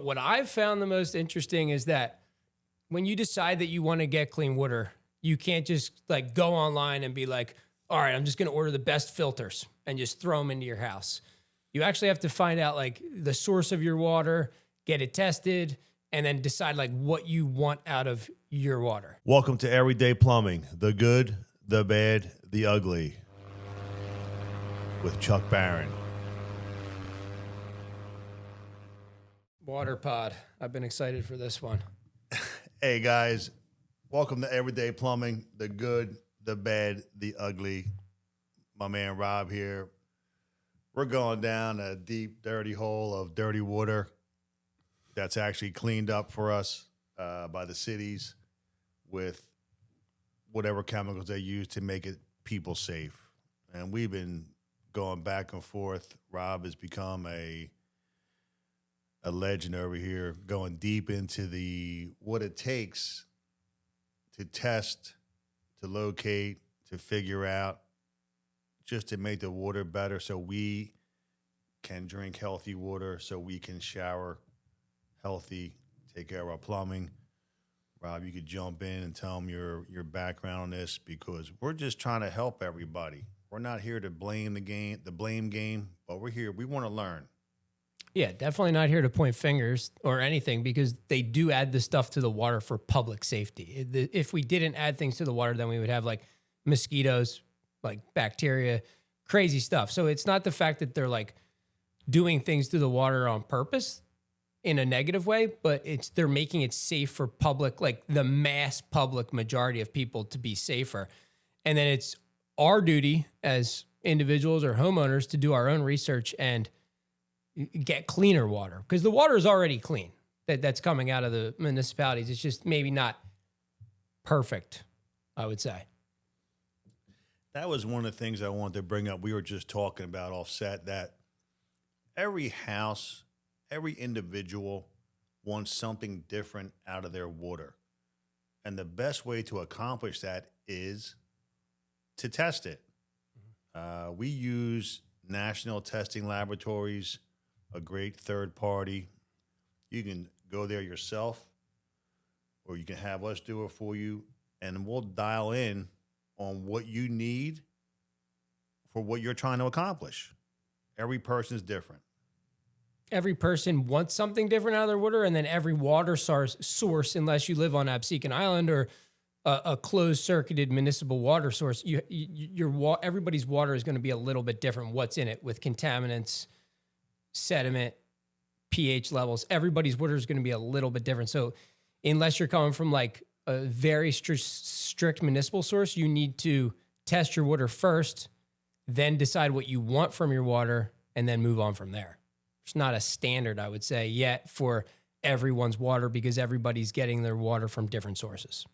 What I've found the most interesting is that when you decide that you want to get clean water, you can't just like go online and be like, all right, I'm just going to order the best filters and just throw them into your house. You actually have to find out like the source of your water, get it tested, and then decide like what you want out of your water. Welcome to Everyday Plumbing, the good, the bad, the ugly, with Chuck Barron. Water pod. I've been excited for this one. Hey guys, welcome to Everyday Plumbing, the good, the bad, the ugly. My man Rob here. We're going down a deep, dirty hole of dirty water that's actually cleaned up for us by the cities with whatever chemicals they use to make it people safe. And we've been going back and forth. Rob has become a legend over here, going deep into what it takes to test, to locate, to figure out, just to make the water better so we can drink healthy water, so we can shower healthy, take care of our plumbing. Rob, you could jump in and tell them your background on this, because we're just trying to help everybody. We're not here to blame the blame game, but we're here. We want to learn. Yeah, definitely not here to point fingers or anything, because they do add this stuff to the water for public safety. If we didn't add things to the water, then we would have like mosquitoes, like bacteria, crazy stuff. So it's not the fact that they're like doing things to the water on purpose in a negative way, but they're making it safe for public, like the mass public majority of people to be safer. And then it's our duty as individuals or homeowners to do our own research and get cleaner water, because the water is already clean that's coming out of the municipalities. It's just maybe not perfect, I would say. That was one of the things I wanted to bring up. We were just talking about offset that every house, every individual wants something different out of their water. And the best way to accomplish that is to test it. We use national testing laboratories, a great third party. You can go there yourself, or you can have us do it for you, and we'll dial in on what you need for what you're trying to accomplish. Every person is different. Every person wants something different out of their water, and then every water source, unless you live on Absecon Island or a closed-circuited municipal water source, everybody's water is going to be a little bit different. What's in it with contaminants, sediment, pH levels, everybody's water is going to be a little bit different. So unless you're coming from like a very strict municipal source, you need to test your water first, then decide what you want from your water, and then move on from there. It's not a standard, I would say, yet for everyone's water, because everybody's getting their water from different sources.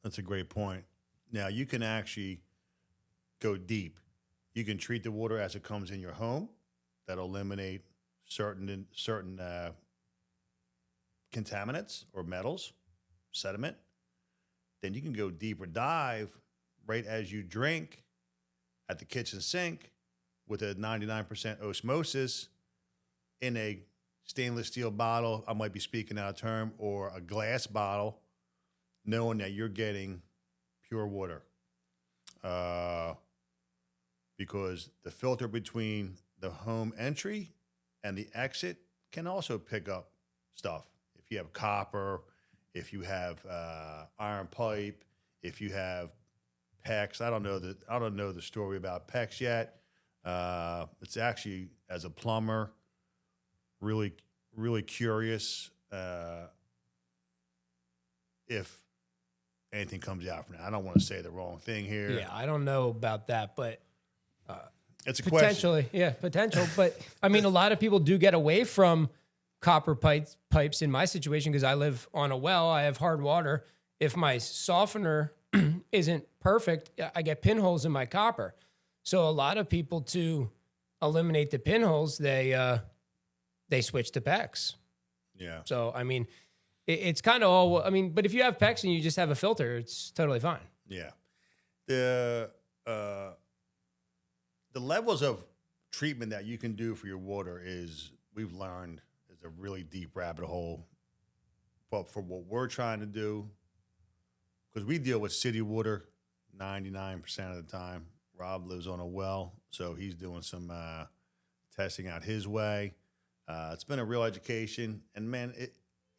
That's a great point. Now, you can actually go deep. You can treat the water as it comes in your home. That'll eliminate certain contaminants or metals, sediment. Then you can go deeper dive right as you drink at the kitchen sink with a 99% osmosis in a stainless steel bottle. I might be speaking out of term, or a glass bottle, knowing that you're getting pure water. Because the filter between the home entry and the exit can also pick up stuff. If you have copper, if you have iron pipe, if you have PEX. I don't know the story about PEX yet. It's actually, as a plumber, really, really curious if anything comes out from that. I don't want to say the wrong thing here. Yeah, I don't know about that, but it's a potentially, question. yeah, potential. But I mean, a lot of people do get away from copper pipes in my situation, because I live on a well. I have hard water. If my softener isn't perfect, I get pinholes in my copper. So a lot of people, to eliminate the pinholes, they switch to PEX. Yeah. So I mean, it's kind of all. I mean, but if you have PEX and you just have a filter, it's totally fine. Yeah. The levels of treatment that you can do for your water we've learned, is a really deep rabbit hole. But for what we're trying to do, because we deal with city water 99% of the time. Rob lives on a well, so he's doing some testing out his way. It's been a real education. And, man,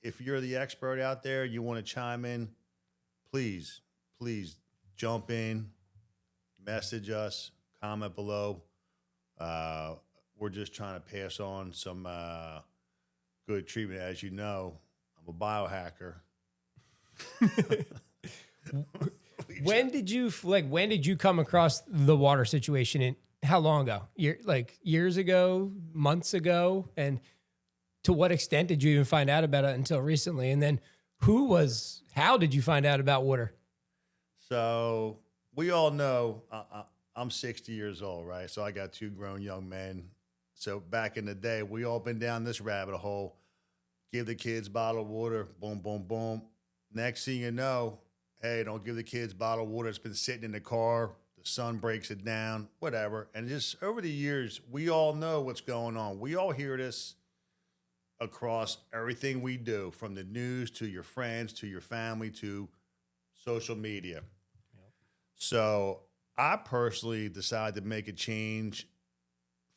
if you're the expert out there, you want to chime in, please jump in, message us, comment below. We're just trying to pass on some good treatment. As you know, I'm a biohacker. When did you come across the water situation, and how long ago? Years ago, months ago? And to what extent did you even find out about it until recently? And then how did you find out about water? So we all know I'm 60 years old, right? So I got 2 grown young men. So back in the day, we all been down this rabbit hole. Give the kids bottled water, boom, boom, boom. Next thing you know, hey, don't give the kids bottled water. It's been sitting in the car. The sun breaks it down, whatever. And just over the years, we all know what's going on. We all hear this across everything we do, from the news to your friends, to your family, to social media. Yep. So I personally decided to make a change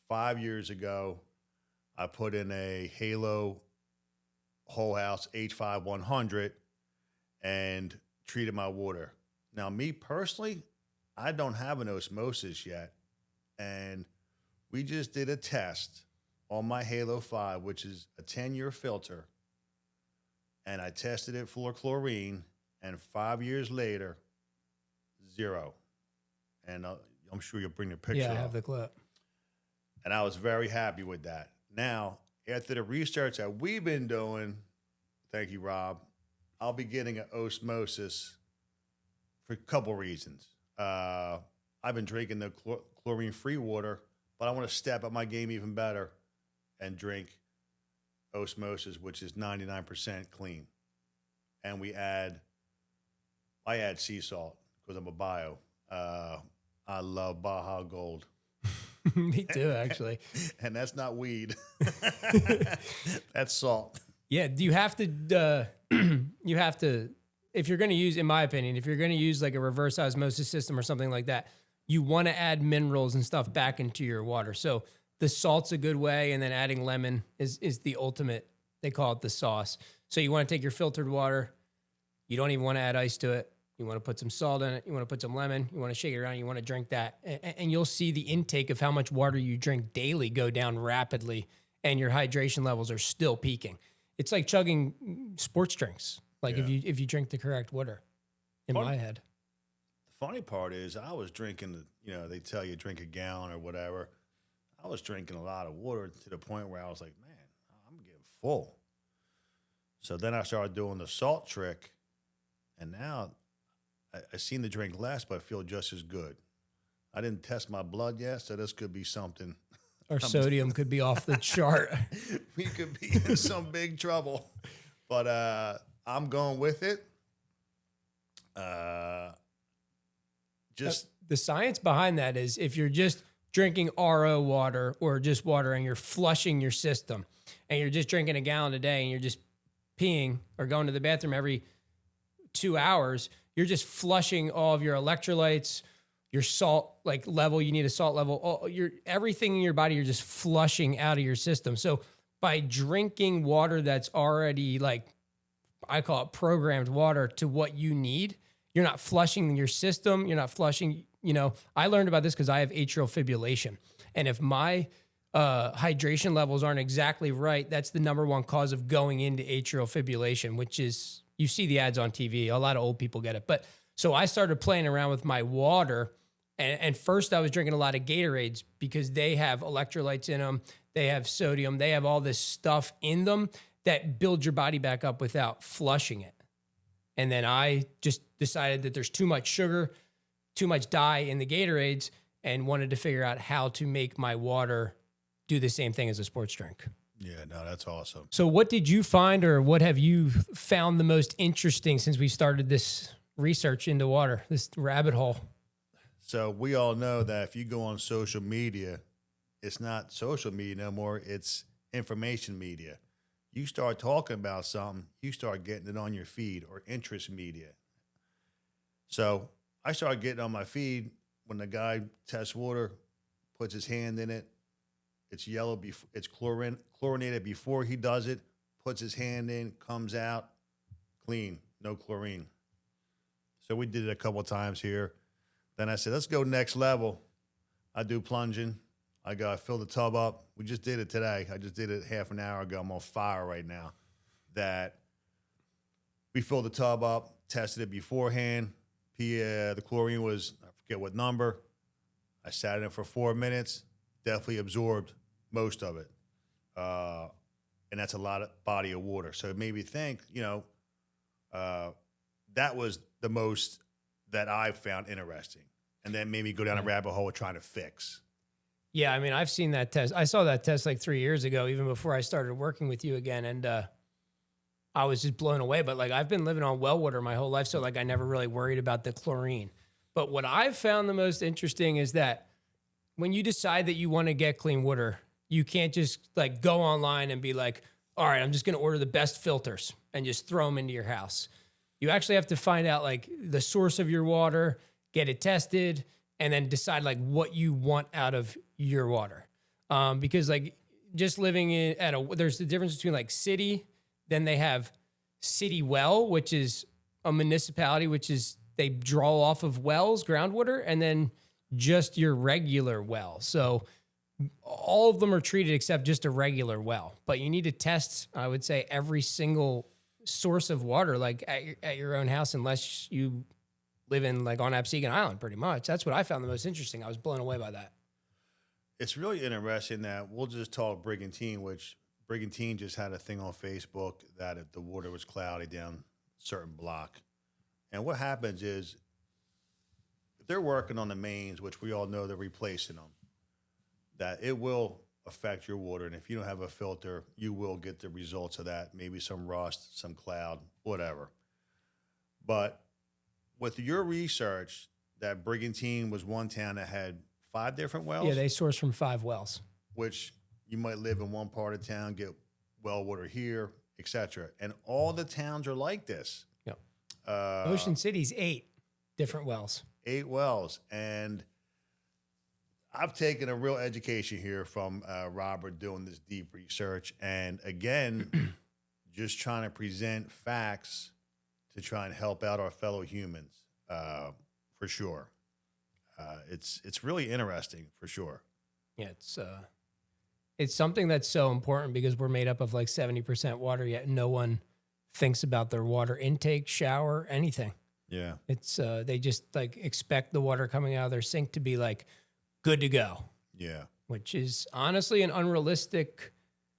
5 years ago. I put in a Halo whole house H5100 and treated my water. Now, me personally, I don't have an osmosis yet. And we just did a test on my Halo 5, which is a 10-year filter. And I tested it for chlorine, and 5 years later, 0. And I'm sure you'll bring the picture Yeah, I up. have the clip. And I was very happy with that. Now, after the research that we've been doing, thank you, Rob, I'll be getting an osmosis for a couple reasons. I've been drinking the chlorine-free water, but I want to step up my game even better and drink osmosis, which is 99% clean. And I add sea salt because I'm a bio. I love Baja Gold. Me too, actually. And that's not weed. That's salt. Yeah, you have to, if you're going to use, in my opinion, if you're going to use like a reverse osmosis system or something like that, you want to add minerals and stuff back into your water. So the salt's a good way, and then adding lemon is the ultimate. They call it the sauce. So you want to take your filtered water. You don't even want to add ice to it. You want to put some salt in it. You want to put some lemon. You want to shake it around. You want to drink that. And you'll see the intake of how much water you drink daily go down rapidly, and your hydration levels are still peaking. It's like chugging sports drinks, like if you drink the correct water, in my head. The funny part is I was drinking, they tell you drink a gallon or whatever. I was drinking a lot of water to the point where I was like, man, I'm getting full. So then I started doing the salt trick, and now I seem to drink less, but I feel just as good. I didn't test my blood yet, so this could be something. Our sodium could be off the chart. We could be in some big trouble. But I'm going with it. The science behind that is if you're just drinking RO water or just water and you're flushing your system and you're just drinking a gallon a day and you're just peeing or going to the bathroom every 2 hours, you're just flushing all of your electrolytes, your salt level. You need a salt level. Everything in your body, you're just flushing out of your system. So by drinking water that's already I call it programmed water to what you need, you're not flushing your system. You're not flushing, I learned about this because I have atrial fibrillation. And if my hydration levels aren't exactly right, that's the number one cause of going into atrial fibrillation, which is, you see the ads on TV. A lot of old people get it. But so I started playing around with my water. And first I was drinking a lot of Gatorades because they have electrolytes in them. They have sodium. They have all this stuff in them that build your body back up without flushing it. And then I just decided that there's too much sugar, too much dye in the Gatorades, and wanted to figure out how to make my water do the same thing as a sports drink. Yeah, no, that's awesome. So what did you find, or what have you found the most interesting since we started this research into water, this rabbit hole? So we all know that if you go on social media, it's not social media no more, it's information media. You start talking about something, you start getting it on your feed or interest media. So I started getting on my feed when the guy tests water, puts his hand in it. It's yellow, it's chlorinated before he does it, puts his hand in, comes out, clean, no chlorine. So we did it a couple of times here. Then I said, let's go next level. I do plunging. I got to fill the tub up. We just did it today. I just did it half an hour ago. I'm on fire right now. That we filled the tub up, tested it beforehand. The chlorine was, I forget what number. I sat in it for 4 minutes. Definitely absorbed most of it. And that's a lot of body of water. So it made me think, that was the most that I found interesting. And then made me go down a rabbit hole of trying to fix. Yeah, I mean, I've seen that test. I saw that test like 3 years ago, even before I started working with you again. And I was just blown away. But like, I've been living on well water my whole life. So like, I never really worried about the chlorine. But what I've found the most interesting is that when you decide that you want to get clean water, you can't just like go online and be like, all right, I'm just going to order the best filters and just throw them into your house. You actually have to find out like the source of your water, get it tested, and then decide like what you want out of your water. Because like just living there's the difference between like city, then they have city well, which is a municipality, which is they draw off of wells, groundwater, and then just your regular well. So all of them are treated except just a regular well. But you need to test, I would say, every single source of water, like at your own house, unless you live in like on Absecon Island, pretty much. That's what I found the most interesting. I was blown away by that. It's really interesting that we'll just talk Brigantine, which Brigantine just had a thing on Facebook that if the water was cloudy down a certain block. And what happens is if they're working on the mains, which we all know they're replacing them, that it will affect your water. And if you don't have a filter, you will get the results of that. Maybe some rust, some cloud, whatever. But with your research, that Brigantine was one town that had 5 different wells? Yeah, they source from 5 wells. Which you might live in one part of town, get well water here, etc. And all the towns are like this. Yep. Ocean City's 8 different wells. 8 wells. And I've taken a real education here from Robert doing this deep research. And again, just trying to present facts to try and help out our fellow humans, for sure. It's really interesting, for sure. Yeah, it's something that's so important because we're made up of like 70% water, yet no one thinks about their water intake, shower, anything. Yeah. It's they just like expect the water coming out of their sink to be like good to go. Yeah. Which is honestly an unrealistic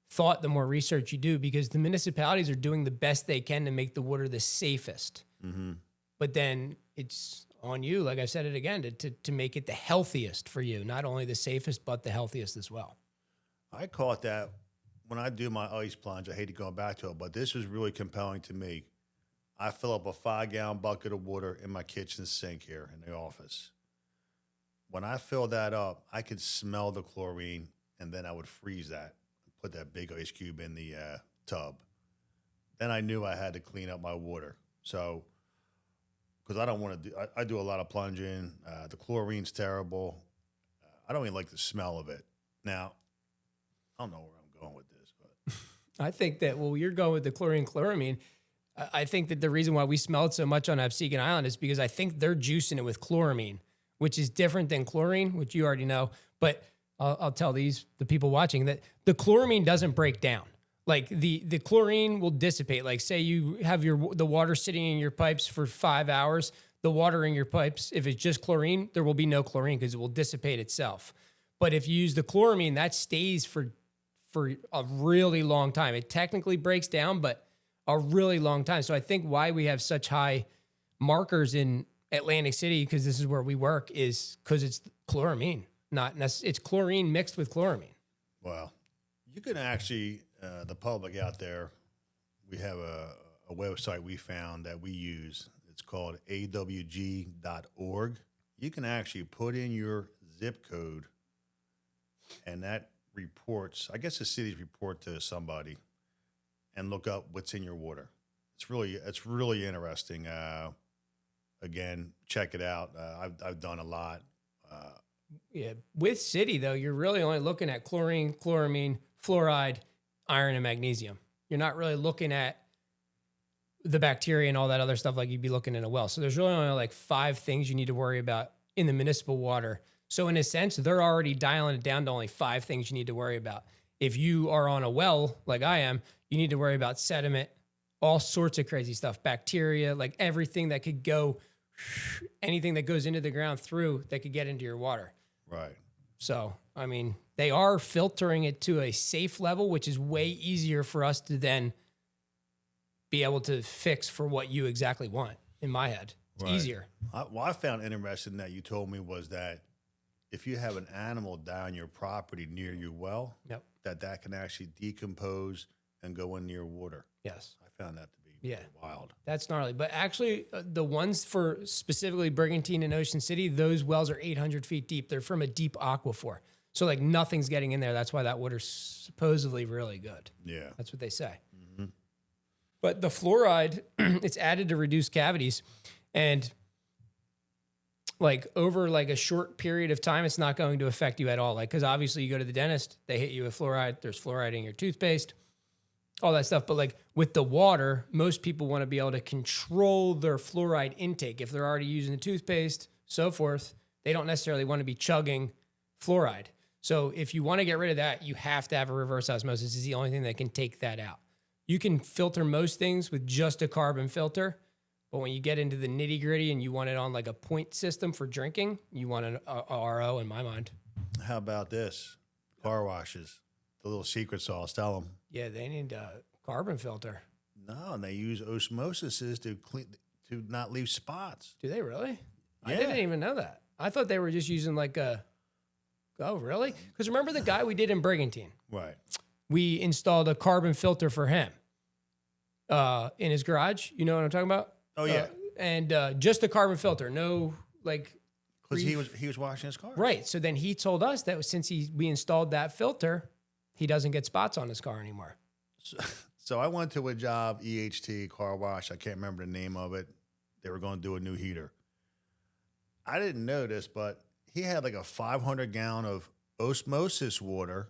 thought the more research you do, because the municipalities are doing the best they can to make the water the safest. Mm-hmm. But then it's on you, like I said it again, to make it the healthiest for you, not only the safest, but the healthiest as well. I caught that when I do my ice plunge. I hate to go back to it, but this was really compelling to me. I fill up a 5-gallon bucket of water in my kitchen sink here in the office. When I fill that up, I could smell the chlorine, and then I would freeze that, put that big ice cube in the tub. Then I knew I had to clean up my water. So, because I don't want to do, I do a lot of plunging. The chlorine's terrible. I don't even like the smell of it. Now, I don't know where I'm going with this, but I think that, well, you're going with the chloramine. I think that the reason why we smell it so much on Absecon Island is because I think they're juicing it with chloramine, which is different than chlorine, which you already know. But I'll tell the people watching that the chloramine doesn't break down. Like the chlorine will dissipate. Like say you have the water sitting in your pipes for 5 hours, the water in your pipes, if it's just chlorine, there will be no chlorine because it will dissipate itself. But if you use the chloramine, that stays for a really long time. It technically breaks down, but a really long time. So I think why we have such high markers in Atlantic City, because this is where we work, is because it's chloramine, it's chlorine mixed with chloramine. Well, you can actually, the public out there, we have a website we found that we use. It's called awg.org. You can actually put in your zip code, and that reports, I guess the cities report to somebody, and look up what's in your water. It's really interesting. Again, check it out. I've done a lot. Yeah. With city, though, you're really only looking at chlorine, chloramine, fluoride, iron, and magnesium. You're not really looking at the bacteria and all that other stuff like you'd be looking in a well. So there's really only like 5 things you need to worry about in the municipal water. So in a sense, they're already dialing it down to only 5 things you need to worry about. If you are on a well, like I am, you need to worry about sediment, all sorts of crazy stuff, bacteria, like everything that could go, anything that goes into the ground through that could get into your water. Right. So, I mean, they are filtering it to a safe level, which is way easier for us to then be able to fix for what you exactly want in my head. It's easier. What I found interesting that you told me was that if you have an animal die on your property near your well, Yep. that can actually decompose and go in your water. Yes. I found that to be wild. That's gnarly. But actually, the ones for specifically Brigantine and Ocean City, those wells are 800 feet deep. They're from a deep aquifer. So, like, nothing's getting in there. That's why that water's supposedly really good. Yeah. That's what they say. Mm-hmm. But the fluoride, it's added to reduce cavities. And, like, over, like, a short period of time, it's not going to affect you at all. Like, because obviously you go to the dentist, they hit you with fluoride. There's fluoride in your toothpaste, all that stuff. But, like, with the water, most people want to be able to control their fluoride intake. If they're already using the toothpaste, so forth, they don't necessarily want to be chugging fluoride. So if you want to get rid of that, you have to have a reverse osmosis. It's the only thing that can take that out. You can filter most things with just a carbon filter, but when you get into the nitty gritty and you want it on like a point system for drinking, you want an RO in my mind. How about this? Car washes, the little secret sauce. Tell them. Yeah, they need a carbon filter. No, and they use osmosis to clean, to not leave spots. Do they really? I Yeah. didn't even know that. I thought they were just using like a, oh, really? Because remember the guy we did in Brigantine? Right. We installed a carbon filter for him in his garage. You know what I'm talking about? Oh, yeah. And just a carbon filter, no like. Because he was washing his car. Right. So then he told us that since we installed that filter, he doesn't get spots on his car anymore. So I went to a job, EHT car wash. I can't remember the name of it. They were going to do a new heater. I didn't know this, but he had like a 500 gallon of osmosis water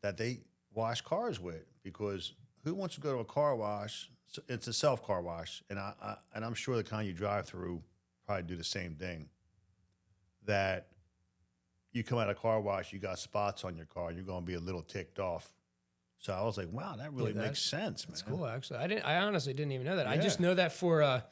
that they wash cars with, because who wants to go to a car wash? It's a self car wash, and I'm sure the kind you drive through probably do the same thing. That you come out of car wash, you got spots on your car, and you're going to be a little ticked off. So I was like, wow, that really makes sense, man. That's cool, actually. I honestly didn't even know that. Yeah. I just know that for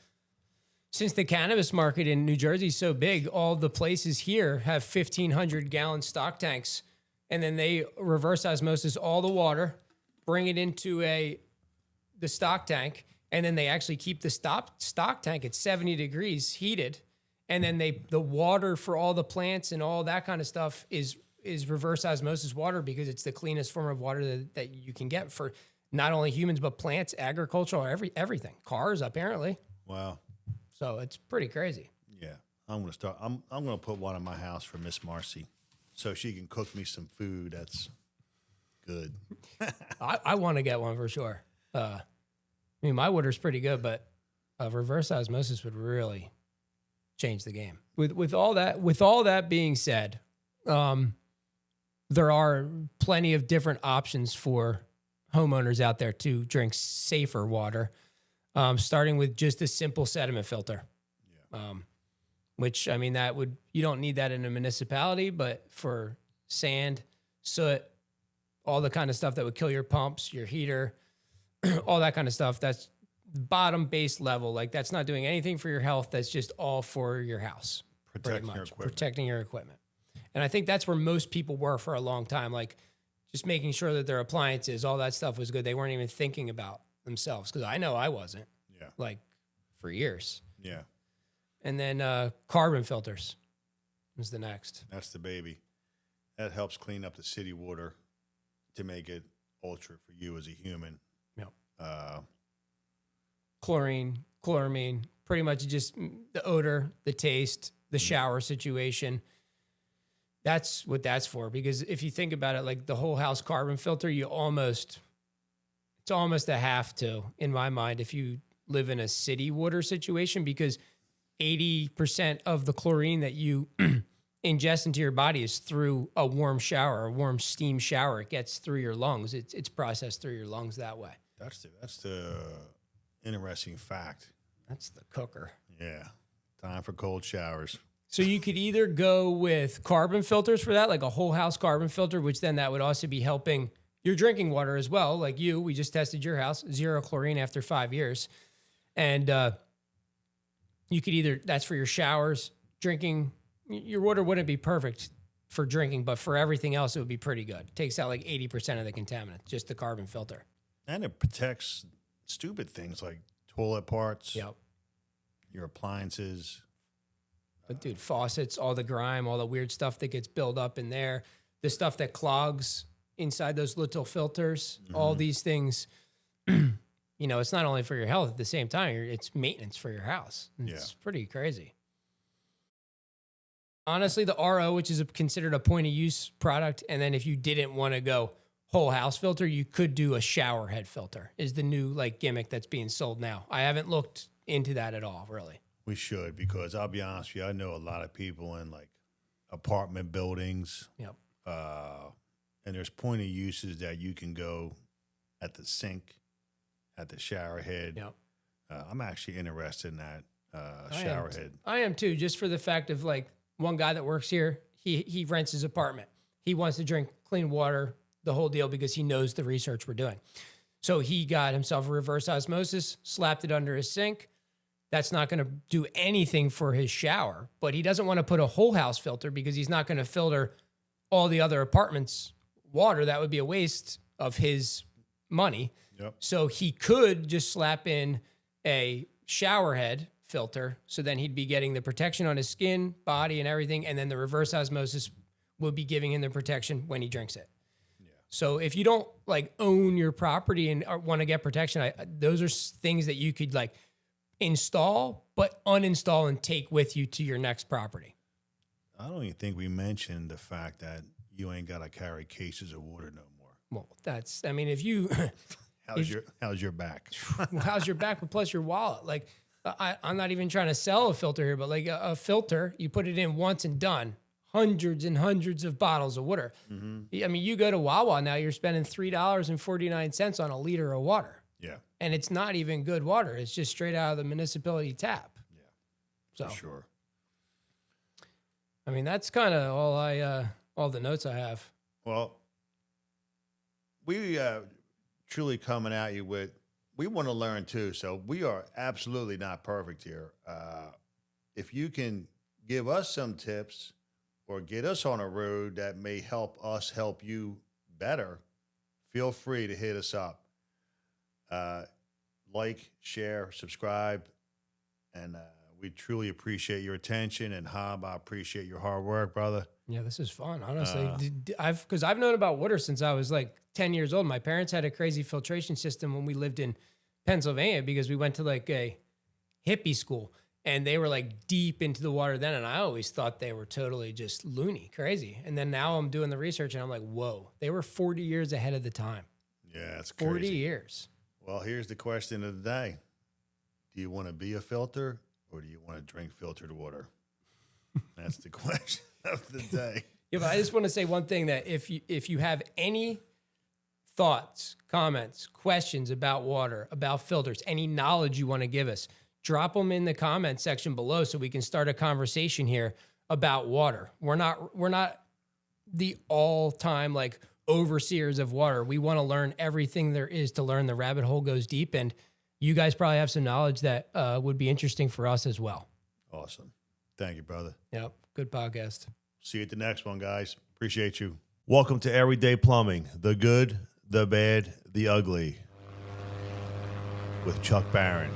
since the cannabis market in New Jersey is so big, all the places here have 1,500 gallon stock tanks, and then they reverse osmosis all the water, bring it into the stock tank, and then they actually keep the stock tank at 70 degrees heated, and then the water for all the plants and all that kind of stuff is reverse osmosis water, because it's the cleanest form of water that you can get for not only humans but plants, agriculture, everything, cars apparently. Wow. So it's pretty crazy. Yeah, I'm gonna start. I'm gonna put one in my house for Miss Marcy, so she can cook me some food that's good. I want to get one for sure. I mean, my water's pretty good, but reverse osmosis would really change the game. With all that being said, there are plenty of different options for homeowners out there to drink safer water. Starting with just a simple sediment filter, which, I mean, you don't need that in a municipality, but for sand, soot, all the kind of stuff that would kill your pumps, your heater, all that kind of stuff, that's bottom base level. Like, that's not doing anything for your health. That's just all for your house. Protecting your equipment. And I think that's where most people were for a long time. Like, just making sure that their appliances, all that stuff was good. They weren't even thinking about themselves, because I know I wasn't. Like, for years. Yeah. And then carbon filters is the next. That's the baby. That helps clean up the city water to make it ultra for you as a human. Yep. Chlorine, chloramine, pretty much just the odor, the taste, the shower situation. That's what that's for. Because if you think about it, like the whole house carbon filter, It's almost a have to, in my mind, if you live in a city water situation, because 80% of the chlorine that you ingest into your body is through a warm shower, a warm steam shower. It gets through your lungs. It's processed through your lungs that way. That's the interesting fact. That's the cooker. Yeah. Time for cold showers. So you could either go with carbon filters for that, like a whole house carbon filter, which then that would also be helping your drinking water as well. Like we just tested your house, 0 chlorine after 5 years. And you could either, that's for your showers, drinking. Your water wouldn't be perfect for drinking, but for everything else, it would be pretty good. It takes out like 80% of the contaminants, just the carbon filter. And it protects stupid things like toilet parts, Yep. your appliances. But dude, faucets, all the grime, all the weird stuff that gets built up in there, the stuff that clogs inside those little filters, all these things, you know, it's not only for your health at the same time, it's maintenance for your house. It's pretty crazy. Honestly, the RO, which is considered a point of use product, and then if you didn't want to go whole house filter, you could do a shower head filter is the new like gimmick that's being sold now. I haven't looked into that at all, really. We should, because I'll be honest with you, I know a lot of people in like apartment buildings. Yep. And there's point of uses that you can go at the sink, at the shower head. Yep. I'm actually interested in that shower head. I am too, just for the fact of like one guy that works here, he rents his apartment. He wants to drink clean water, the whole deal, because he knows the research we're doing. So he got himself a reverse osmosis, slapped it under his sink. That's not going to do anything for his shower, but he doesn't want to put a whole house filter because he's not going to filter all the other apartments' water. That would be a waste of his money. Yep. So he could just slap in a shower head filter. So then he'd be getting the protection on his skin, body, and everything. And then the reverse osmosis would be giving him the protection when he drinks it. Yeah. So if you don't like own your property and want to get protection, those are things that you could like install, but uninstall and take with you to your next property. I don't even think we mentioned the fact that you ain't got to carry cases of water no more. Well, that's, I mean, if you... How's your back? How's your back, but plus your wallet? Like, I'm not even trying to sell a filter here, but like a filter, you put it in once and done. Hundreds and hundreds of bottles of water. Mm-hmm. I mean, you go to Wawa now, you're spending $3.49 on a liter of water. Yeah. And it's not even good water. It's just straight out of the municipality tap. Yeah. So, for sure. I mean, that's kind of all the notes I have. Well, we truly coming at you with, we want to learn too. So we are absolutely not perfect here. If you can give us some tips or get us on a road that may help us help you better, feel free to hit us up. Like, share, subscribe, and we truly appreciate your attention. And Hob, I appreciate your hard work, brother. Yeah, this is fun, honestly. Because I've known about water since I was like 10 years old. My parents had a crazy filtration system when we lived in Pennsylvania because we went to like a hippie school, and they were like deep into the water then. And I always thought they were totally just loony, crazy. And then now I'm doing the research, and I'm like, whoa, they were 40 years ahead of the time. Yeah, it's crazy. 40 years. Well, here's the question of the day. Do you want to be a filter, or do you want to drink filtered water? That's the question of the day. Yeah, but I just want to say one thing, that if you have any thoughts, comments, questions about water, about filters, any knowledge you want to give us, drop them in the comment section below so we can start a conversation here about water. We're not the all-time like overseers of water. We want to learn everything there is to learn. The rabbit hole goes deep, and you guys probably have some knowledge that would be interesting for us as well. Awesome. Thank you, brother. Yep. Good podcast. See you at the next one, guys. Appreciate you. Welcome to Everyday Plumbing, the good, the bad, the ugly, with Chuck Barron.